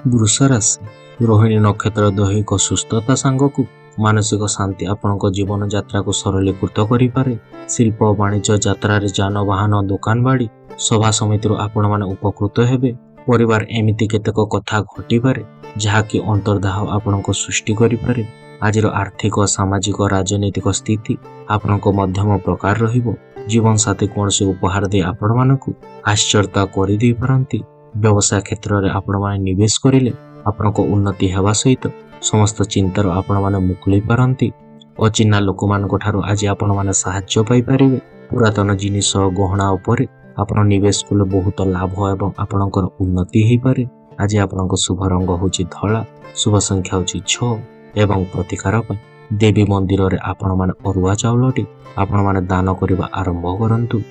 वृष राशि रोहिणी नक्षत्र दैहिक सुस्थता सांगकु मानसिक शांति आपणक जीवन यात्रा को सरलीकृत करें। शिल्प वाणिज्य यात्रा जानवाहन दुकान बाड़ी सभा समिति आपण मैंने उपकृत हेबे। परिवार एमिति केतेक कथा घटी पारे जहाँकि अंतर्दाह आपण को सृष्टि करें। आज आर्थिक सामाजिक राजनैतिक स्थिति आपण मध्यम प्रकार रहिबो। जीवन साथी कौन से उपहार दे आपण मानकु आश्चर्यता करि पारंती। व्यवसाय क्षेत्र में आपण माने निवेश करिले आपण को उन्नति हेबा सहित समस्त चिंतार आपण माने मुकुली पारंती। अचिन्हा लोक मानक ठारो आज आपण माने सहाय्य पाई परिबे। पुरातन जिनिस गहना उपरे आपण निवेश कले बहुत लाभ एवं आपणकर उन्नति हेई पारे। आज आपणक शुभ रंग होची धला, शुभ संख्या होची 6 एवं प्रतिकार देवी मंदिर रे आपण माने अरुआ चाउलटी आपण माने दान करिबा आरंभ करंतु।